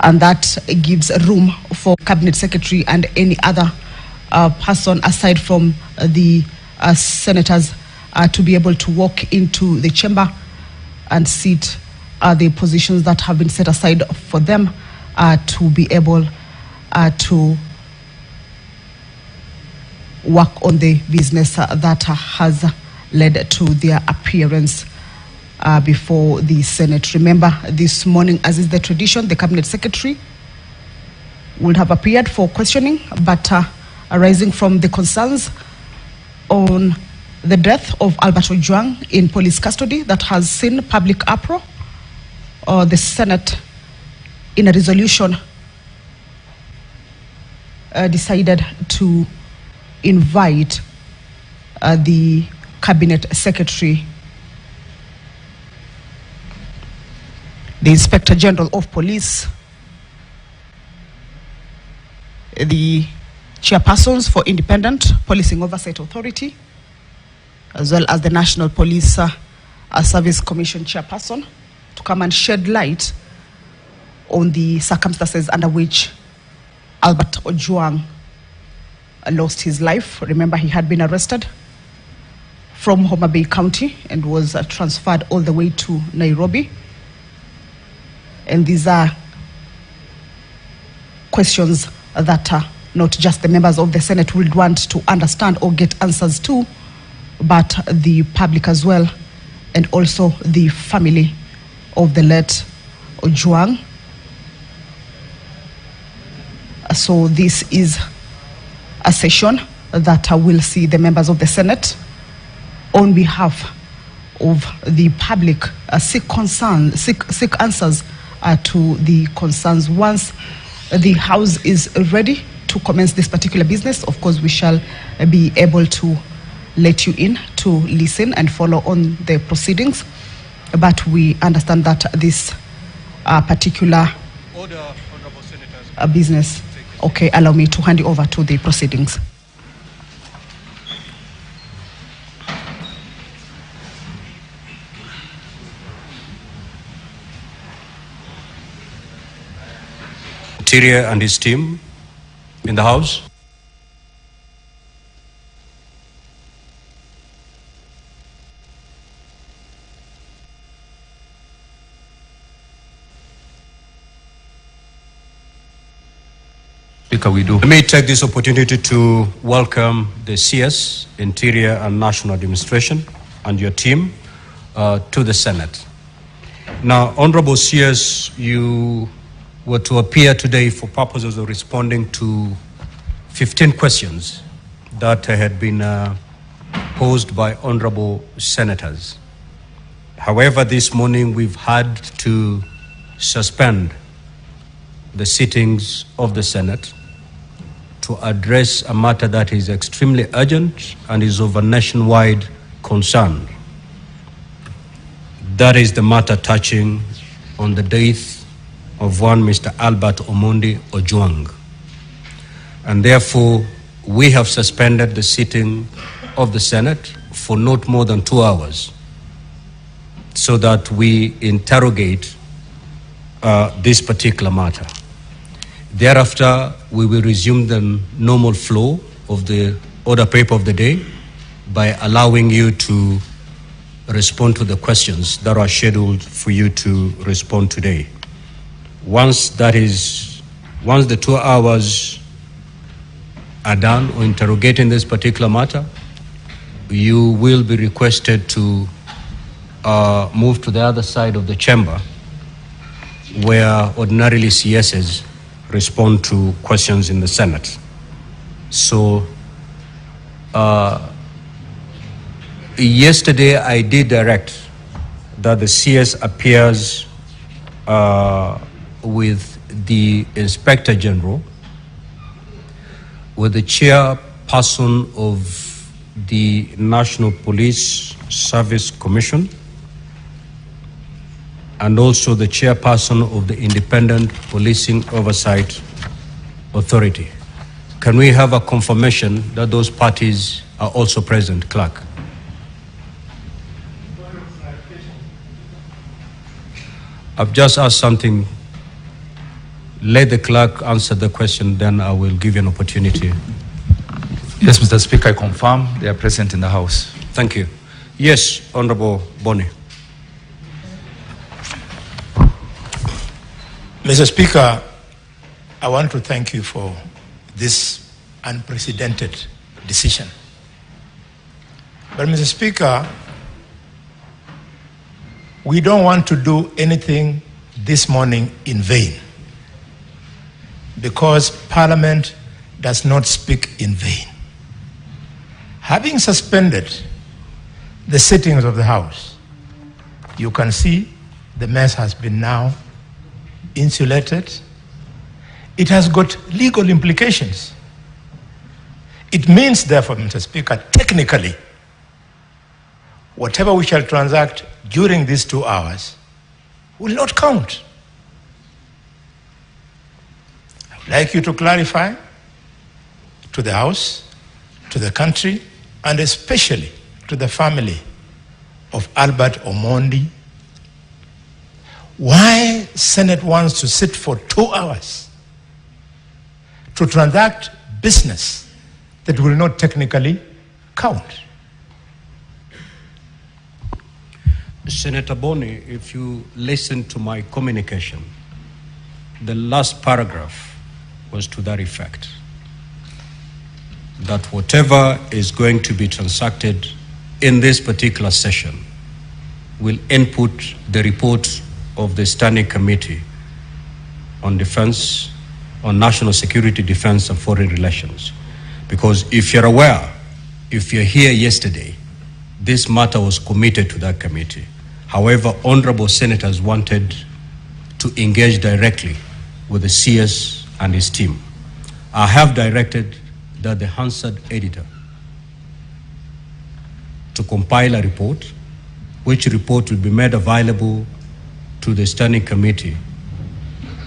and that gives room for Cabinet Secretary and any other person aside from the senators to be able to walk into the chamber and sit the positions that have been set aside for them to be able to work on the business that has led to their appearance before the Senate. Remember, this morning, as is the tradition, the Cabinet Secretary would have appeared for questioning, but arising from the concerns on the death of Albert Ojwang in police custody that has seen public uproar, the Senate, in a resolution, decided to invite the Cabinet Secretary, the Inspector General of Police, the chairpersons for Independent Policing Oversight Authority, as well as the National Police Service Commission chairperson, to come and shed light on the circumstances under which Albert Ojwang lost his life. Remember, he had been arrested from Homa Bay County and was transferred all the way to Nairobi. And these are questions that not just the members of the Senate would want to understand or get answers to, but the public as well, and also the family of the late Ojwang. So this is a session that will see the members of the Senate, on behalf of the public, seek answers to the concerns. Once the House is ready to commence this particular business, of course, we shall be able to let you in to listen and follow on the proceedings. But we understand that this particular business. Okay, allow me to hand you over to the proceedings. Interior and his team in the House. Let me take this opportunity to welcome the CS, Interior and National Administration, and your team to the Senate. Now, Honorable CS, you were to appear today for purposes of responding to 15 questions that had been posed by Honorable Senators. However, this morning we've had to suspend the sittings of the Senate to address a matter that is extremely urgent and is of a nationwide concern. That is the matter touching on the death of one Mr. Albert Omondi Ojwang. And therefore, we have suspended the sitting of the Senate for not more than 2 hours so that we interrogate this particular matter. Thereafter, we will resume the normal flow of the order paper of the day by allowing you to respond to the questions that are scheduled for you to respond today. Once the 2 hours are done on interrogating this particular matter, you will be requested to move to the other side of the chamber where ordinarily CSs respond to questions in the Senate. So yesterday I did direct that the CS appears with the Inspector General, with the chairperson of the National Police Service Commission, and also the chairperson of the Independent Policing Oversight Authority. Can we have a confirmation that those parties are also present, Clerk? I've just asked something let the clerk answer the question, then I will give you an opportunity. Yes, Mr. Speaker, I confirm they are present in the House. Thank you. Yes, Honorable Boni. Mr. Speaker, I want to thank you for this unprecedented decision. But Mr. Speaker, we don't want to do anything this morning in vain, because Parliament does not speak in vain. Having suspended the sittings of the House, you can see the mess has been now insulated. It has got legal implications. It means, therefore, Mr. Speaker, technically, whatever we shall transact during these 2 hours will not count. I would like you to clarify to the House, to the country, and especially to the family of Albert Omondi, why Senate wants to sit for 2 hours to transact business that will not technically count. Senator Boni, if you listen to my communication, the last paragraph was to that effect, that whatever is going to be transacted in this particular session will input the report of the Standing Committee on Defense, on National Security, Defense and Foreign Relations. Because if you're aware, if you're here yesterday, this matter was committed to that committee. However, honorable senators wanted to engage directly with the CS and his team. I have directed that the Hansard editor to compile a report, which report will be made available to the Standing Committee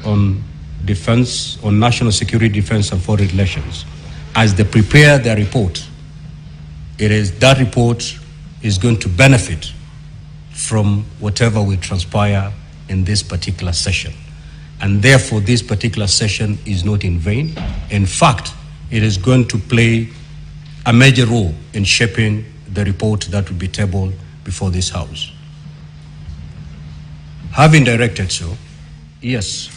on Defense, on National Security, Defense and Foreign Relations. As they prepare their report, that report is going to benefit from whatever will transpire in this particular session. And therefore, this particular session is not in vain. In fact, it is going to play a major role in shaping the report that will be tabled before this House. Having directed so, yes.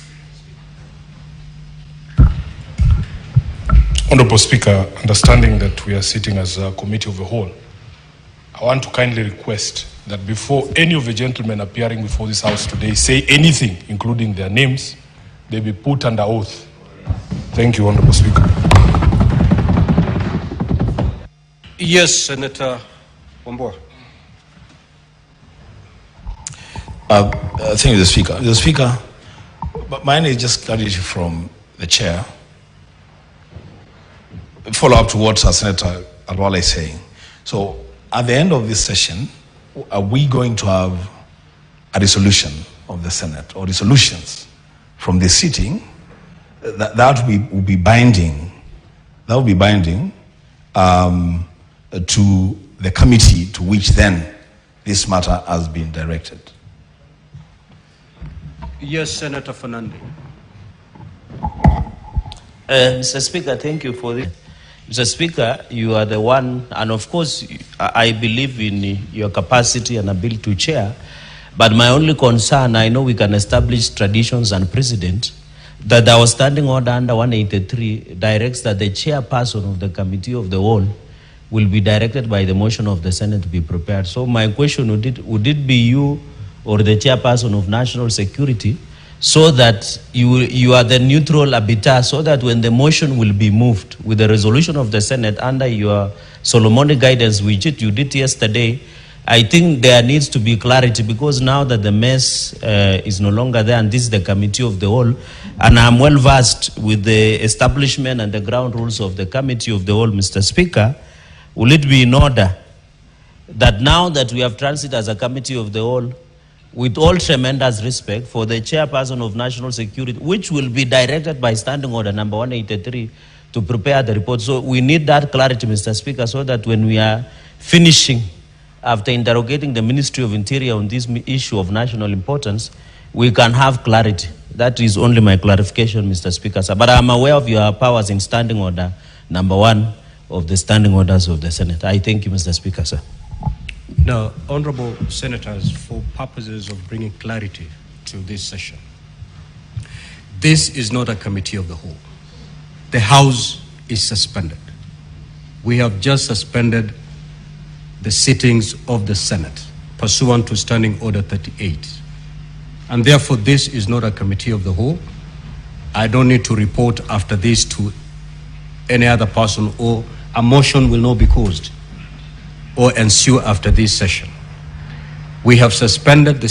Honorable Speaker, understanding that we are sitting as a committee of the whole, I want to kindly request that before any of the gentlemen appearing before this House today say anything, including their names, they be put under oath. Thank you, Honorable Speaker. Yes, Senator Wambua. Thank you, the Speaker. The Speaker, but mine is just clarity from the Chair. Follow up to what Senator Alwala is saying. So, at the end of this session, are we going to have a resolution of the Senate or resolutions from this sitting that will be binding? That will be binding to the committee to which then this matter has been directed. Yes, Senator Fernandez. Mr. Speaker, thank you for this. Mr. Speaker, you are the one, and of course, I believe in your capacity and ability to chair, but my only concern, I know we can establish traditions and precedent, that our standing order under 183 directs that the chairperson of the Committee of the Whole will be directed by the motion of the Senate to be prepared. So my question, would it be you or the chairperson of National Security, so that you are the neutral arbiter, so that when the motion will be moved with the resolution of the Senate under your Solomonic guidance, which you did yesterday, I think there needs to be clarity, because now that the mess is no longer there, and this is the Committee of the Whole, and I'm well versed with the establishment and the ground rules of the Committee of the Whole, Mr. Speaker, will it be in order that now that we have transit as a Committee of the Whole, with all tremendous respect for the chairperson of National Security, which will be directed by Standing Order number 183 to prepare the report. So we need that clarity, Mr. Speaker, so that when we are finishing, after interrogating the Ministry of Interior on this issue of national importance, we can have clarity That is only my clarification, Mr. Speaker, sir. But I'm aware of your powers in standing order, number 1 of the standing orders of the Senate. I thank you, Mr. Speaker, sir. Now, honorable senators, for purposes of bringing clarity to this session, this is not a committee of the whole. The House is suspended. We have just suspended the sittings of the Senate pursuant to Standing Order 38. And therefore, this is not a committee of the whole. I don't need to report after this to any other person, or a motion will not be caused or ensue after this session. We have suspended the